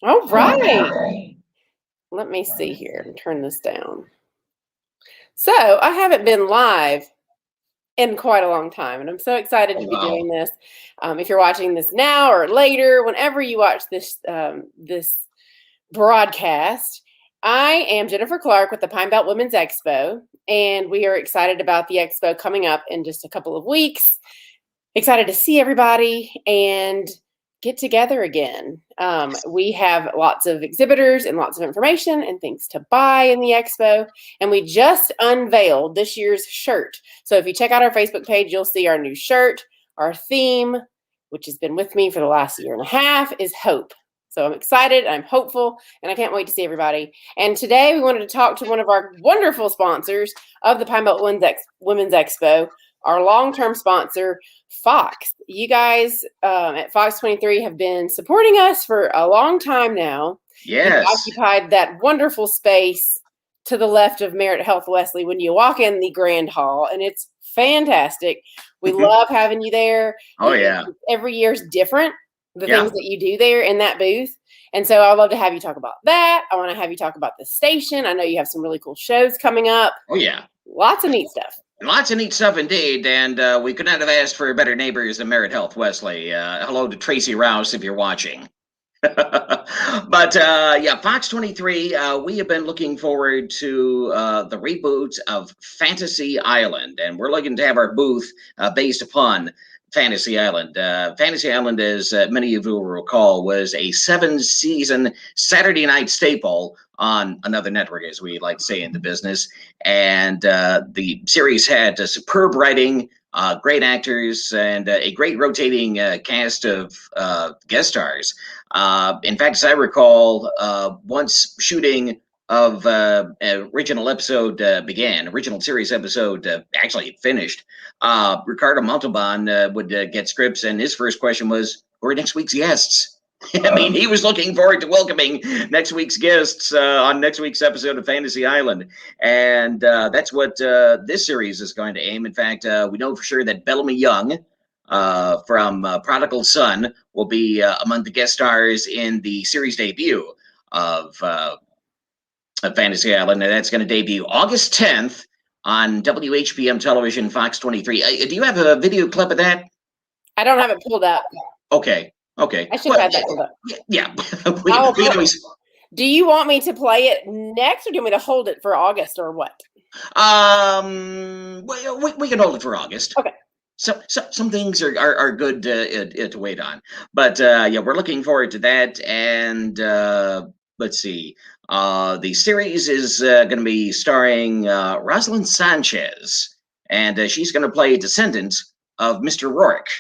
All right. Let me see here and turn this down. So I haven't been live in quite a long time, and I'm so excited to be doing this. If you're watching this now or later, whenever you watch this broadcast, I am Jennifer Clark with the Pine Belt Women's Expo, and we are excited about the expo coming up in just a couple of weeks. Excited to see everybody and get together again. We have lots of exhibitors and lots of information and things to buy in the expo. And we just unveiled this year's shirt. So if you check out our Facebook page, you'll see our new shirt. Our theme, which has been with me for the last year and a half, is hope. So I'm excited, I'm hopeful, and I can't wait to see everybody. And today we wanted to talk to one of our wonderful sponsors of the Pine Belt Women's Expo, our long-term sponsor, Fox. You guys at Fox23 have been supporting us for a long time now. Yes. You've occupied that wonderful space to the left of Merit Health Wesley when you walk in the Grand Hall, and it's fantastic. We love having you there. Oh, yeah. Every year is different, the things that you do there in that booth. And so I'd love to have you talk about that. I want to have you talk about the station. I know you have some really cool shows coming up. Oh, yeah. Lots of neat stuff. Lots of neat stuff indeed, and we could not have asked for better neighbors than Merit Health Wesley. Hello to Tracy Rouse if you're watching. But yeah, Fox 23, we have been looking forward to the reboot of Fantasy Island, and we're looking to have our booth based upon Fantasy Island. Fantasy Island, as many of you will recall, was a 7-season Saturday night staple on another network, as we like to say in the business. And the series had superb writing, great actors, and a great rotating cast of guest stars. In fact, as I recall, once shooting of original series episode actually finished, Ricardo Montalban would get scripts, and his first question was, who are next week's guests? I mean, he was looking forward to welcoming next week's guests on next week's episode of Fantasy Island. And that's what this series is going to aim. In fact, we know for sure that Bellamy Young from Prodigal Son will be among the guest stars in the series debut of Fantasy Island. And that's going to debut August 10th on WHPM television, Fox 23. Do you have a video clip of that? I don't have it pulled up. Okay. I should have that pulled up. Yeah. Do you want me to play it next, or do you want me to hold it for August, or what? We can hold it for August. Okay. So some things are good to wait on, but yeah, we're looking forward to that. And let's see, the series is going to be starring Rosalind Sanchez, and she's going to play a descendant of Mr. Rourke.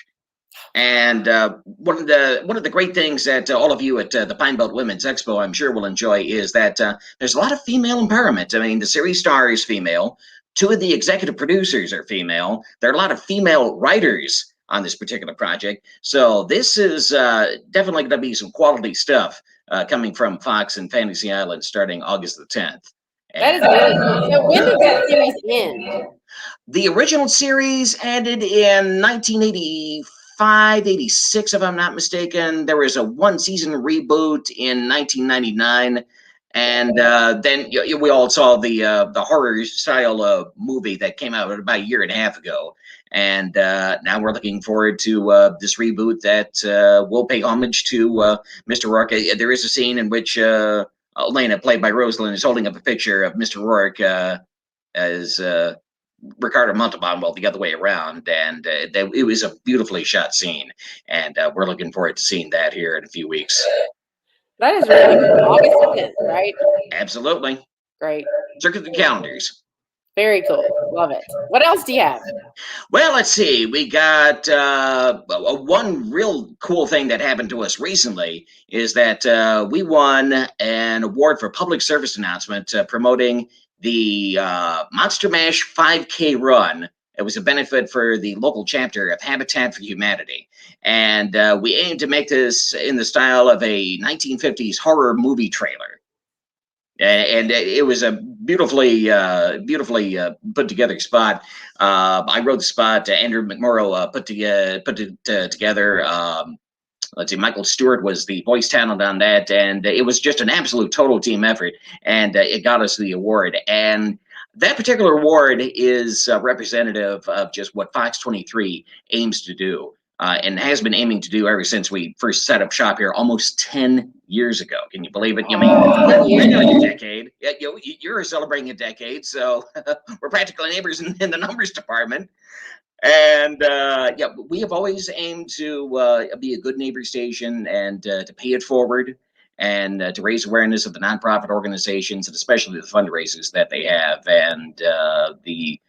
And one of the great things that all of you at the Pine Belt Women's Expo, I'm sure, will enjoy is that there's a lot of female empowerment. I mean, the series star is female. 2 of the executive producers are female. There are a lot of female writers on this particular project. So this is definitely going to be some quality stuff coming from Fox and Fantasy Island starting August the 10th. That is really cool. So when did that series end? The original series ended in 1985, 86, if I'm not mistaken. There was a 1-season reboot in 1999. And then we all saw the horror style movie that came out about a year and a half ago. And now we're looking forward to this reboot that will pay homage to Mr. Rourke. There is a scene in which Elena, played by Rosalind, is holding up a picture of Mr. Rourke as Ricardo Montalban, well, the other way around. And it was a beautifully shot scene. And we're looking forward to seeing that here in a few weeks. That is really cool. August 10th, right? Absolutely. Great. Circle the calendars. Very cool. Love it. What else do you have? Well, let's see. We got one real cool thing that happened to us recently is that we won an award for public service announcement promoting the Monster Mash 5K run. It was a benefit for the local chapter of Habitat for Humanity. And we aimed to make this in the style of a 1950s horror movie trailer. And it was a beautifully put together spot. I wrote the spot. Andrew McMorrow put it together. let's see, Michael Stewart was the voice talent on that, and it was just an absolute total team effort, and it got us the award. And that particular award is representative of just what Fox 23 aims to do. And has been aiming to do ever since we first set up shop here almost 10 years ago. Can you believe it? I mean, we're nearly a decade. You're celebrating a decade, so we're practically neighbors in the numbers department. And yeah, we have always aimed to be a good neighbor station and to pay it forward and to raise awareness of the nonprofit organizations and especially the fundraisers that they have. And the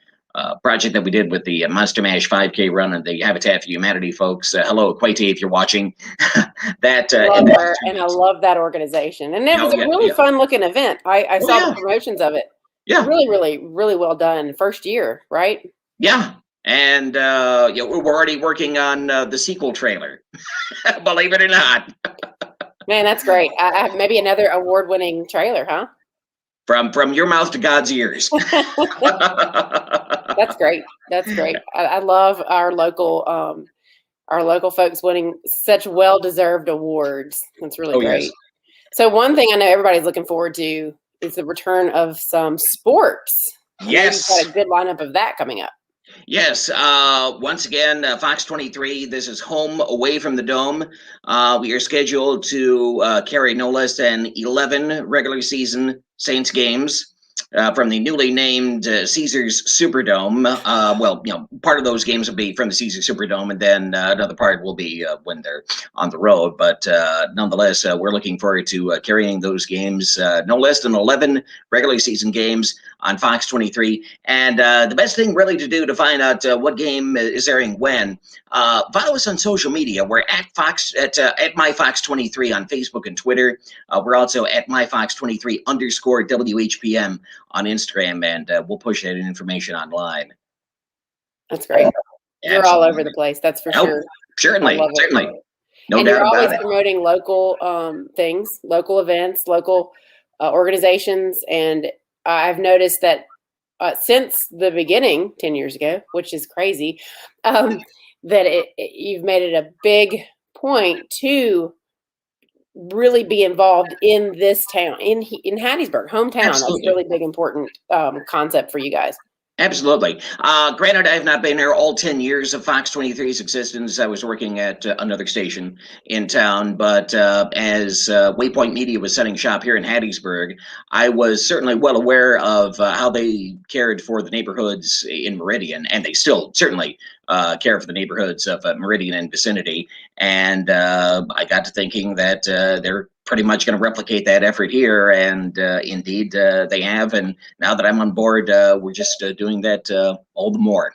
project that we did with the Monster Mash 5K run and the Habitat for Humanity folks. Hello, Quayte, if you're watching. That love her, and I love that organization. And it was a really fun looking event. I saw the promotions of it. Yeah, really, really, really well done. First year, right? Yeah. And yeah, we're already working on the sequel trailer. Believe it or not. Man, that's great. Maybe another award-winning trailer, huh? From your mouth to God's ears. That's great. That's great. I love our local folks winning such well-deserved awards. That's really great. Yes. So one thing I know everybody's looking forward to is the return of some sports. Yes. You've got a good lineup of that coming up. Yes. Once again, Fox 23, this is home away from the Dome. We are scheduled to carry no less than 11 regular season Saints games. From the newly named Caesars Superdome. Well, you know, part of those games will be from the Caesars Superdome, and then another part will be when they're on the road. But nonetheless, we're looking forward to carrying those games, no less than 11 regular season games on Fox 23. And the best thing really to do to find out what game is airing when, follow us on social media. We're at MyFox23 on Facebook and Twitter. We're also at MyFox23_WHPM on Instagram, and we'll push that information online. That's great. You're all over the place, that's for sure. Certainly. No and doubt you're always about it. Promoting local things, local events, local organizations, and I've noticed that since the beginning 10 years ago, which is crazy, that you've made it a big point to really be involved in this town, in Hattiesburg, hometown. Absolutely. That's a really big, important concept for you guys. Absolutely. Granted, I have not been here all 10 years of Fox 23's existence. I was working at another station in town, but as Waypoint Media was setting shop here in Hattiesburg, I was certainly well aware of how they cared for the neighborhoods in Meridian, and they still certainly care for the neighborhoods of Meridian and vicinity. And I got to thinking that they're pretty much going to replicate that effort here, and indeed they have. And now that I'm on board, we're just doing that all the more.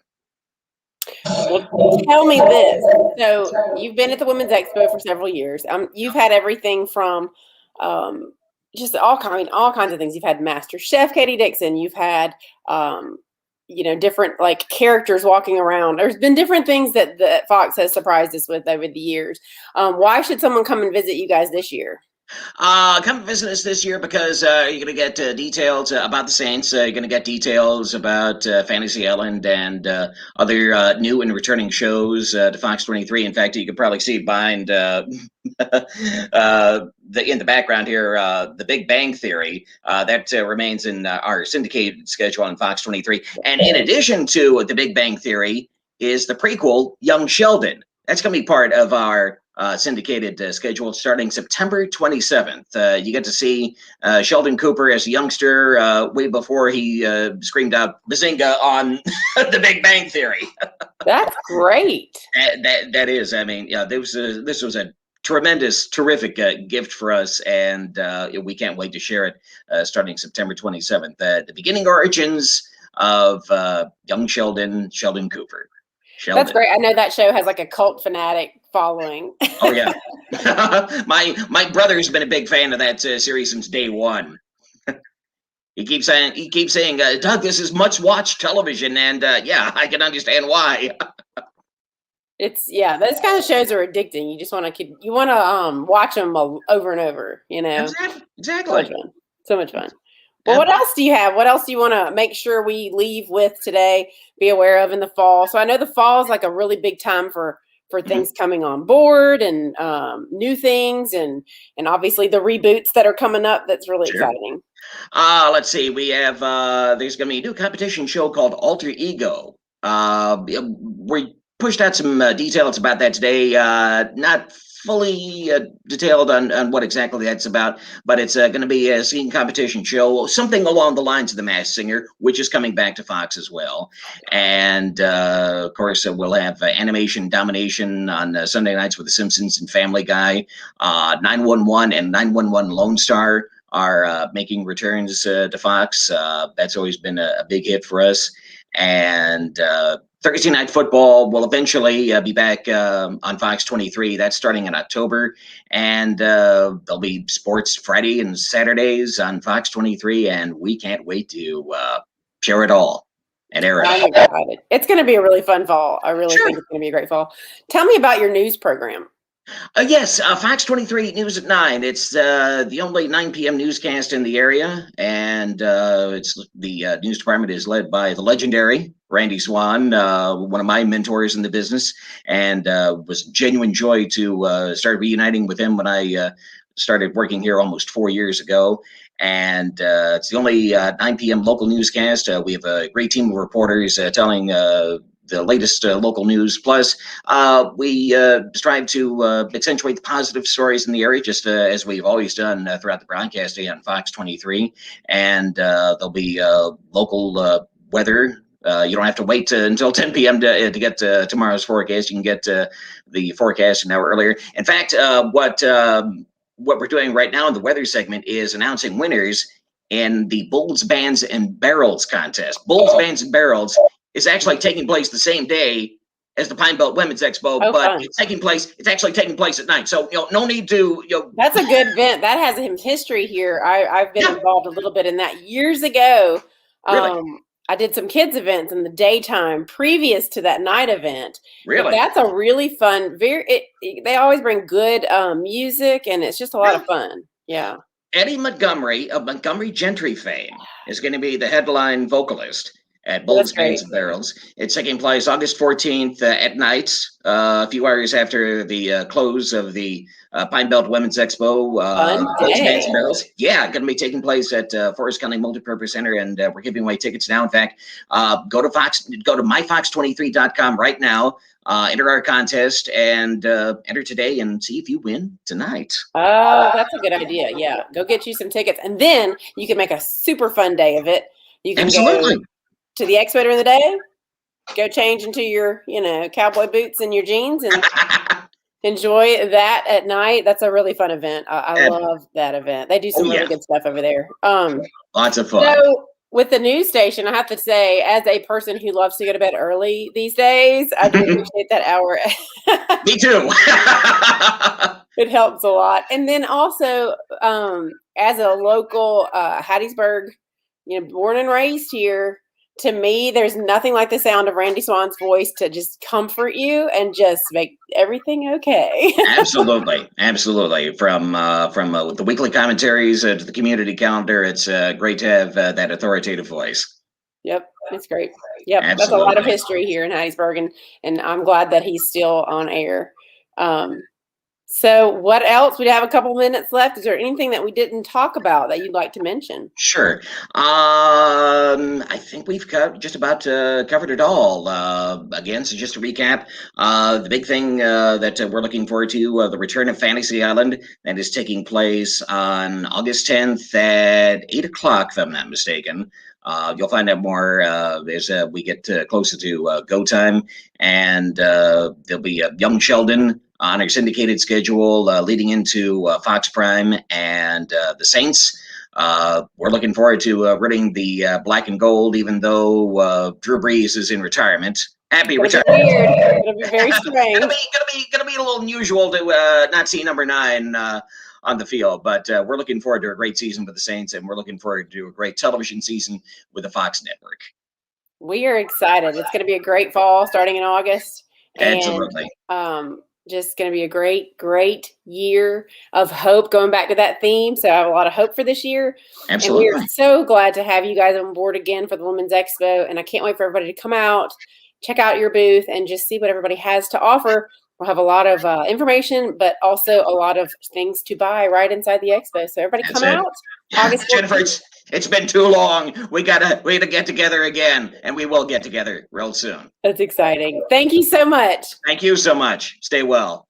Well, tell me this. So you've been at the Women's Expo for several years. You've had everything from just all kinds of things. You've had Master Chef Katie Dixon. You've had different like characters walking around. There's been different things that Fox has surprised us with over the years. Why should someone come and visit you guys this year? Come visit us this year because you're going to get details about the Saints. You're going to get details about Fantasy Island and other new and returning shows to Fox 23. In fact, you can probably see behind in the background here, The Big Bang Theory. That remains in our syndicated schedule on Fox 23. And in addition to The Big Bang Theory is the prequel, Young Sheldon. That's going to be part of our syndicated schedule starting September 27th. You get to see Sheldon Cooper as a youngster way before he screamed out Bazinga on The Big Bang Theory. That's great. That is. I mean, yeah, this was a terrific gift for us, and we can't wait to share it starting September 27th. The beginning origins of young Sheldon Cooper. Sheldon. That's great. I know that show has like a cult fanatic following. Oh yeah, my brother's been a big fan of that series since day one. He keeps saying, Doug, this is much watched television, and yeah, I can understand why. Those kind of shows are addicting. You just want to watch them over and over. Exactly. So much fun. Well, what else do you have? What else do you want to make sure we leave with today, be aware of in the fall? So I know the fall is like a really big time for for things coming on board and new things and obviously the reboots that are coming up. That's really exciting. Let's see. We have there's going to be a new competition show called Alter Ego. We pushed out some details about that today. Not fully detailed on what exactly that's about, but it's going to be a singing competition show, something along the lines of The Masked Singer, which is coming back to Fox as well. And of course, we'll have animation domination on Sunday nights with The Simpsons and Family Guy. 911 and 911 Lone Star are making returns to Fox. That's always been a big hit for us. And Thursday Night Football will eventually be back on Fox 23. That's starting in October. And there'll be sports Friday and Saturdays on Fox 23. And we can't wait to share it all and air it all. I'm excited. It's going to be a really fun fall. I really think it's going to be a great fall. Tell me about your news program. Yes, Fox 23 News at 9. It's the only 9 p.m. newscast in the area, and it's the news department is led by the legendary Randy Swan, one of my mentors in the business, and was genuine joy to start reuniting with him when I started working here almost 4 years ago. And it's the only 9 p.m. local newscast. We have a great team of reporters telling the latest local news. Plus, we strive to accentuate the positive stories in the area, just as we've always done throughout the broadcast day on Fox 23. And there'll be local weather. You don't have to wait until 10 p.m. to get tomorrow's forecast. You can get the forecast an hour earlier. In fact, what we're doing right now in the weather segment is announcing winners in the Bulls, Bands, and Barrels contest. Bulls, Bands, and Barrels is actually taking place the same day as the Pine Belt Women's Expo, but it's actually taking place at night. So, no need to, That's a good event. That has some history here. I've been involved a little bit in that years ago. Really? I did some kids events in the daytime previous to that night event. Really? But that's a really fun, they always bring good music, and it's just a lot of fun. Yeah. Eddie Montgomery of Montgomery Gentry fame is going to be the headline vocalist at Bulls, Bands, and Barrels. It's taking place August 14th at night, a few hours after the close of the Pine Belt Women's Expo. Bulls, Bands, and Barrels. Yeah, going to be taking place at Forest County Multipurpose Center, and we're giving away tickets now. In fact, go to myfox23.com right now. Enter our contest and enter today and see if you win tonight. Oh, that's a good idea. Yeah, go get you some tickets, and then you can make a super fun day of it. You can go to the expo during the day, go change into your, cowboy boots and your jeans and enjoy that at night. That's a really fun event. I love that event. They do some really good stuff over there. Lots of fun. So with the news station, I have to say, as a person who loves to go to bed early these days, I do appreciate that hour. Me too. It helps a lot. And then also, as a local Hattiesburg, born and raised here, to me, there's nothing like the sound of Randy Swan's voice to just comfort you and just make everything okay. Absolutely. From the weekly commentaries to the community calendar, it's great to have that authoritative voice. Yep, it's great. Yep, that's a lot of history here in Hattiesburg, and I'm glad that he's still on air. So what else? We have a couple minutes left. Is there anything that we didn't talk about that you'd like to mention? Sure. I think we've just about covered it all. Again, so just to recap, the big thing that we're looking forward to, the return of Fantasy Island, that is taking place on August 10th at 8 o'clock, if I'm not mistaken. You'll find out more as we get closer to go time. And there'll be Young Sheldon on our syndicated schedule leading into Fox Prime and the Saints. We're looking forward to rooting the black and gold, even though Drew Brees is in retirement. Happy retirement. It'll be very strange. Gonna be a little unusual to not see number 9 on the field, but we're looking forward to a great season with the Saints, and we're looking forward to a great television season with the Fox Network. We are excited. It's going to be a great fall starting in August. Absolutely. And, just going to be a great year of hope, going back to that theme. So I have a lot of hope for this year. Absolutely. And we are so glad to have you guys on board again for the Women's Expo. And I can't wait for everybody to come out, check out your booth, and just see what everybody has to offer. We'll have a lot of information, but also a lot of things to buy right inside the expo. So everybody come out. August 14th. Jennifer, it's been too long. We gotta get together again, and we will get together real soon. That's exciting. Thank you so much. Thank you so much. Stay well.